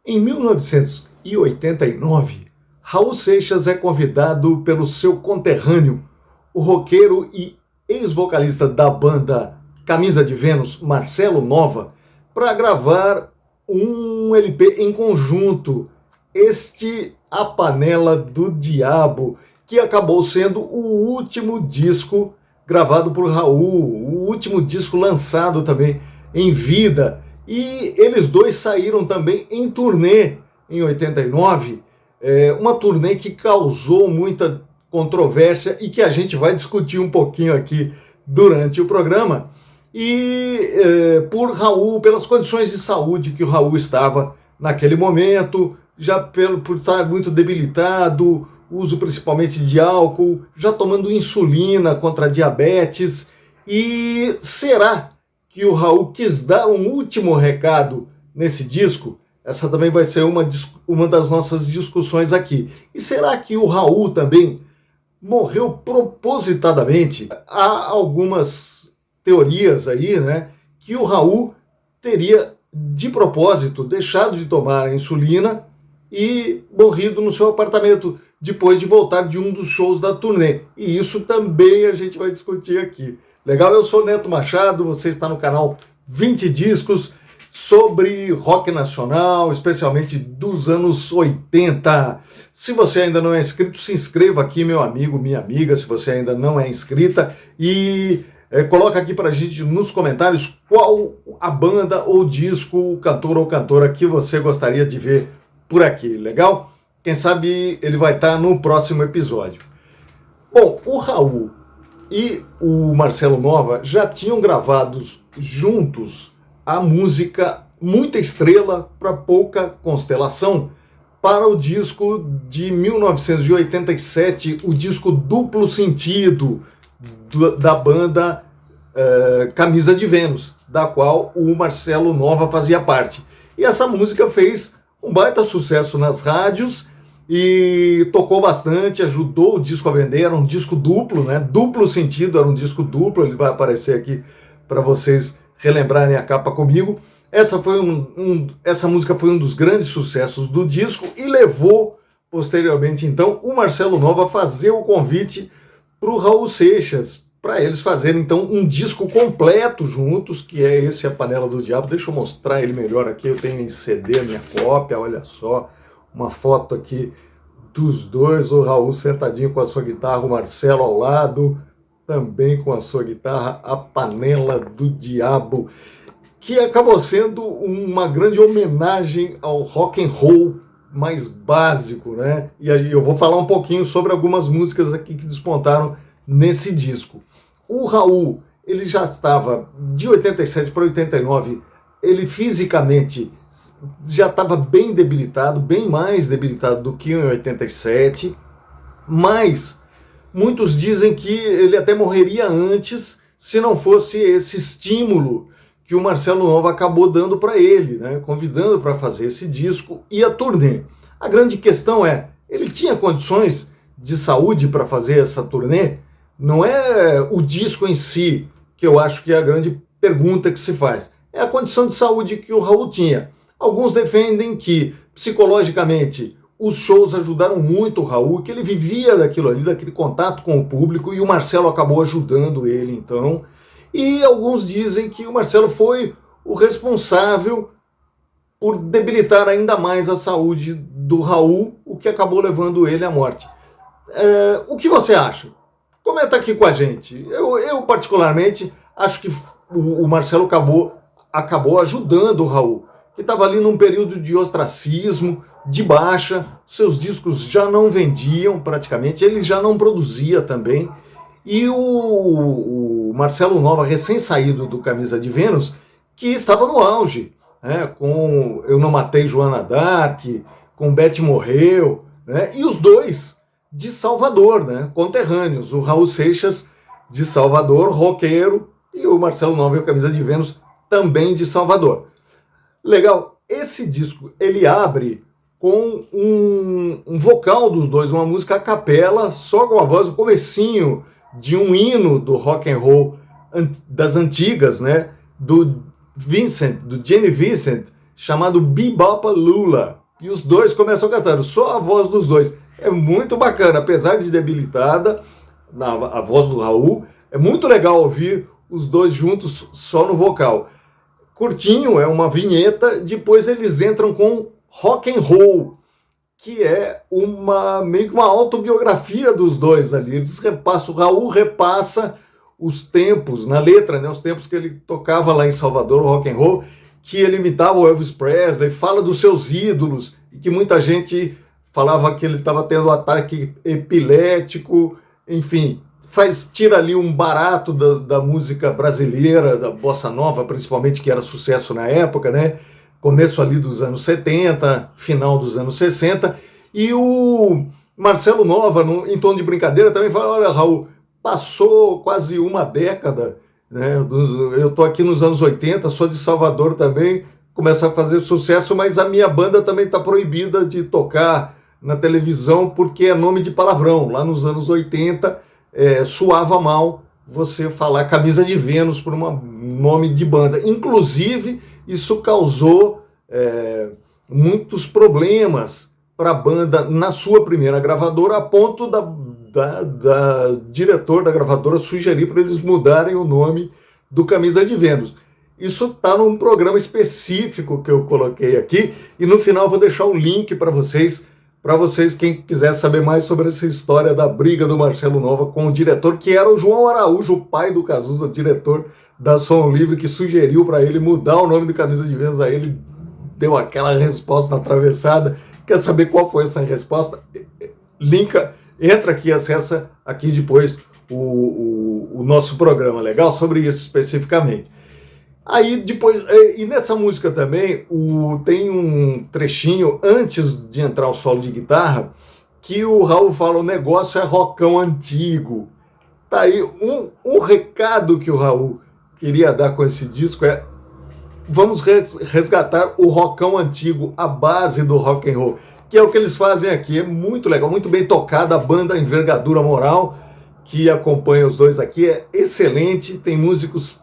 Em 1989, Raul Seixas é convidado pelo seu conterrâneo, o roqueiro e ex-vocalista da banda Camisa de Vênus, Marcelo Nova, para gravar um LP em conjunto, A Panela do Diabo, que acabou sendo o último disco gravado por Raul, o último disco lançado também em vida. E eles dois saíram também em turnê em 89, uma turnê que causou muita controvérsia e que a gente vai discutir um pouquinho aqui durante o programa. E por Raul, pelas condições de saúde que o Raul estava naquele momento, já por estar muito debilitado, uso principalmente de álcool, já tomando insulina contra diabetes. E será que o Raul quis dar um último recado nesse disco? Essa também vai ser uma das nossas discussões aqui. E será que o Raul também morreu propositadamente? Há algumas teorias aí, né, que o Raul teria, de propósito, deixado de tomar a insulina e morrido no seu apartamento depois de voltar de um dos shows da turnê. E isso também a gente vai discutir aqui. Legal? Eu sou Neto Machado, você está no canal 20 Discos sobre rock nacional, especialmente dos anos 80. Se você ainda não é inscrito, se inscreva aqui, meu amigo, minha amiga, se você ainda não é inscrita, e coloca aqui pra gente nos comentários qual a banda ou disco, o cantor ou cantora que você gostaria de ver por aqui, legal? Quem sabe ele vai estar no próximo episódio. Bom, o Raul e o Marcelo Nova já tinham gravado juntos a música Muita Estrela para Pouca Constelação para o disco de 1987, o disco Duplo Sentido da banda Camisa de Vênus, da qual o Marcelo Nova fazia parte. E essa música fez um baita sucesso nas rádios e tocou bastante, ajudou o disco a vender. Era um disco duplo, né? Duplo Sentido, era um disco duplo, ele vai aparecer aqui para vocês relembrarem a capa comigo. Essa música foi um dos grandes sucessos do disco e levou, posteriormente, então, o Marcelo Nova a fazer o convite para o Raul Seixas, para eles fazerem, então, um disco completo juntos, que é esse A Panela do Diabo. Deixa eu mostrar ele melhor aqui, eu tenho em CD a minha cópia, olha só, uma foto aqui dos dois, o Raul sentadinho com a sua guitarra, o Marcelo ao lado, também com a sua guitarra, A Panela do Diabo, que acabou sendo uma grande homenagem ao rock and roll mais básico, né? E eu vou falar um pouquinho sobre algumas músicas aqui que despontaram nesse disco. O Raul, ele já estava, de 87 para 89, ele fisicamente já estava bem debilitado, bem mais debilitado do que em 87, mas muitos dizem que ele até morreria antes se não fosse esse estímulo que o Marcelo Nova acabou dando para ele, né, convidando para fazer esse disco e a turnê. A grande questão é, ele tinha condições de saúde para fazer essa turnê? Não é o disco em si que eu acho que é a grande pergunta que se faz. É a condição de saúde que o Raul tinha. Alguns defendem que, psicologicamente, os shows ajudaram muito o Raul, que ele vivia daquilo ali, daquele contato com o público, e o Marcelo acabou ajudando ele, então. E alguns dizem que o Marcelo foi o responsável por debilitar ainda mais a saúde do Raul, o que acabou levando ele à morte. O que você acha? Comenta aqui com a gente. Eu particularmente, acho que o Marcelo acabou ajudando o Raul, que estava ali num período de ostracismo, de baixa, seus discos já não vendiam praticamente, ele já não produzia também, e o Marcelo Nova, recém-saído do Camisa de Vênus, que estava no auge, né, com Eu Não Matei Joana d'Arc, com Beth Morreu, né, e os dois de Salvador, né, conterrâneos, o Raul Seixas de Salvador, roqueiro, e o Marcelo Nova e o Camisa de Vênus também de Salvador. Legal, esse disco ele abre com um vocal dos dois, uma música a capela, só com a voz, o comecinho de um hino do rock and roll das antigas, né, do Gene Vincent, chamado Bebopa Lula. E os dois começam cantando, só a voz dos dois. É muito bacana, apesar de debilitada, a voz do Raul, é muito legal ouvir os dois juntos só no vocal. Curtinho, é uma vinheta, depois eles entram com Rock and Roll, que é meio que uma autobiografia dos dois ali. Eles repassam, o Raul repassa os tempos, na letra, né, os tempos que ele tocava lá em Salvador, o rock and roll, que ele imitava o Elvis Presley, fala dos seus ídolos, e que muita gente falava que ele estava tendo ataque epilético, enfim, tira ali um barato da música brasileira, da bossa nova, principalmente, que era sucesso na época, né? Começo ali dos anos 70, final dos anos 60, e o Marcelo Nova, em tom de brincadeira, também fala, olha, Raul, passou quase uma década, né? Eu estou aqui nos anos 80, sou de Salvador também, começa a fazer sucesso, mas a minha banda também está proibida de tocar na televisão porque é nome de palavrão. Lá nos anos 80, soava mal você falar Camisa de Vênus por um nome de banda. Inclusive, isso causou muitos problemas para a banda na sua primeira gravadora, a ponto da diretor da gravadora sugerir para eles mudarem o nome do Camisa de Vênus. Isso está num programa específico que eu coloquei aqui, e no final eu vou deixar um link para vocês, quem quiser saber mais sobre essa história da briga do Marcelo Nova com o diretor, que era o João Araújo, o pai do Cazuza, diretor da Som Livre, que sugeriu para ele mudar o nome do Camisa de Vênus. Aí ele deu aquela resposta atravessada. Quer saber qual foi essa resposta? Entra aqui, acessa aqui depois o nosso programa, legal? Sobre isso especificamente. Aí depois, e nessa música também, tem um trechinho antes de entrar o solo de guitarra, que o Raul fala, o negócio é rockão antigo. Tá aí, um recado que o Raul queria dar com esse disco é, vamos resgatar o rockão antigo, a base do rock and roll, que é o que eles fazem aqui. É muito legal, muito bem tocada, a banda Envergadura Moral, que acompanha os dois aqui, é excelente, tem músicos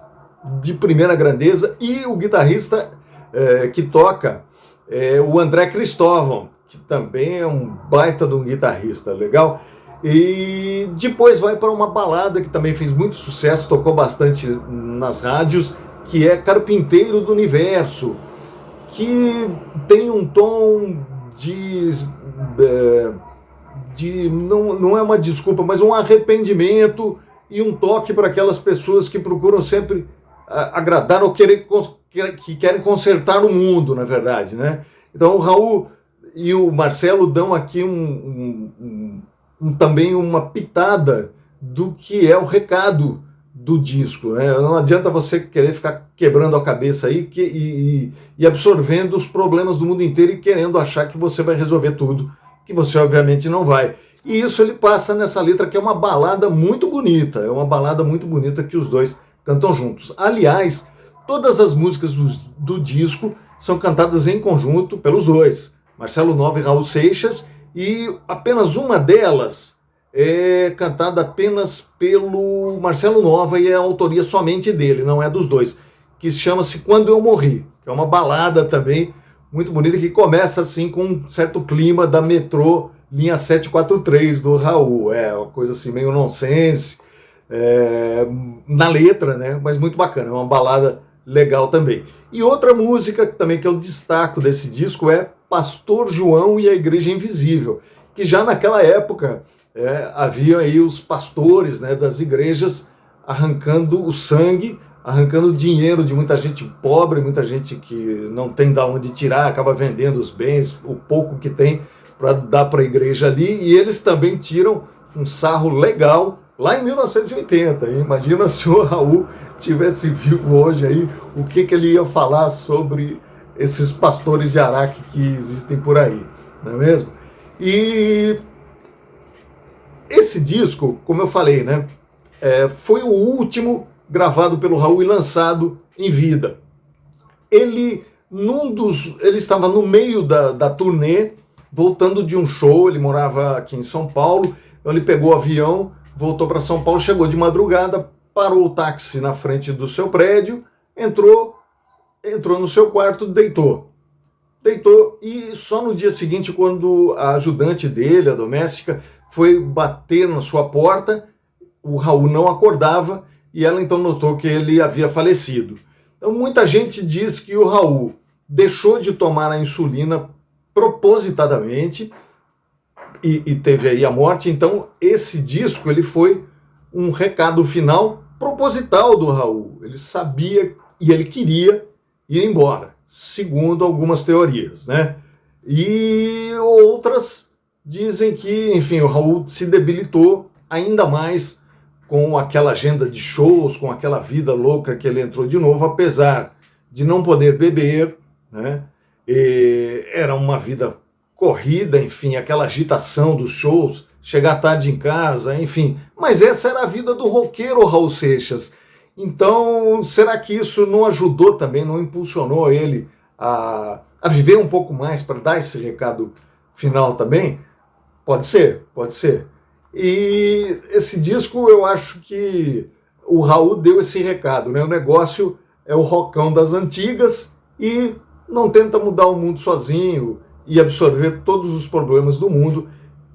de primeira grandeza, e o guitarrista que toca é o André Cristóvão, que também é um baita de um guitarrista, legal? E depois vai para uma balada que também fez muito sucesso, tocou bastante nas rádios, que é Carpinteiro do Universo, que tem um tom não é uma desculpa, mas um arrependimento e um toque para aquelas pessoas que procuram sempre agradar ou que querem consertar o mundo, na verdade, né? Então o Raul e o Marcelo dão aqui também uma pitada do que é o recado do disco, né? Não adianta você querer ficar quebrando a cabeça aí e absorvendo os problemas do mundo inteiro e querendo achar que você vai resolver tudo, que você obviamente não vai. E isso ele passa nessa letra, que é uma balada muito bonita, que os dois cantam juntos. Aliás, todas as músicas do disco são cantadas em conjunto pelos dois, Marcelo Nova e Raul Seixas, e apenas uma delas é cantada apenas pelo Marcelo Nova e é a autoria somente dele, não é dos dois, que chama-se Quando Eu Morri, que é uma balada também muito bonita, que começa assim com um certo clima da metrô linha 743 do Raul, uma coisa assim meio nonsense, na letra, né? Mas muito bacana, é uma balada legal também. E outra música também que eu destaco desse disco é Pastor João e a Igreja Invisível, que já naquela época havia aí os pastores, né, das igrejas arrancando o sangue, arrancando o dinheiro de muita gente pobre, muita gente que não tem de onde tirar, acaba vendendo os bens, o pouco que tem, para dar para a igreja ali, e eles também tiram um sarro legal lá em 1980. Imagina se o Raul tivesse vivo hoje aí, o que ele ia falar sobre esses pastores de Araque que existem por aí, não é mesmo? E esse disco, como eu falei, né, foi o último gravado pelo Raul e lançado em vida. Ele estava no meio da turnê, voltando de um show, ele morava aqui em São Paulo, então ele pegou o avião, voltou para São Paulo, chegou de madrugada, parou o táxi na frente do seu prédio, entrou no seu quarto, deitou. deitou e só no dia seguinte, quando a ajudante dele, a doméstica, foi bater na sua porta, o Raul não acordava e ela então notou que ele havia falecido. Então muita gente diz que o Raul deixou de tomar a insulina propositadamente e teve aí a morte. Então esse disco ele foi um recado final proposital do Raul. Ele sabia e ele queria ir embora, segundo algumas teorias, né? E outras dizem que, enfim, o Raul se debilitou ainda mais com aquela agenda de shows, com aquela vida louca que ele entrou de novo, apesar de não poder beber, né? Era uma vida corrida, enfim, aquela agitação dos shows, chegar tarde em casa, enfim. Mas essa era a vida do roqueiro Raul Seixas. Então, será que isso não ajudou também, não impulsionou ele a viver um pouco mais para dar esse recado final também? Pode ser, pode ser. E esse disco, eu acho que o Raul deu esse recado, né? O negócio é o rockão das antigas e não tenta mudar o mundo sozinho e absorver todos os problemas do mundo,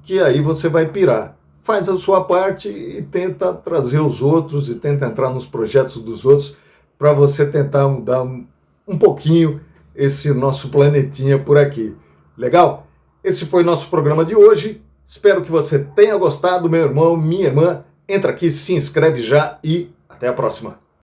que aí você vai pirar. Faz a sua parte e tenta trazer os outros e tenta entrar nos projetos dos outros para você tentar mudar um pouquinho esse nosso planetinha por aqui. Legal? Esse foi nosso programa de hoje. Espero que você tenha gostado, meu irmão, minha irmã. Entra aqui, se inscreve já e até a próxima.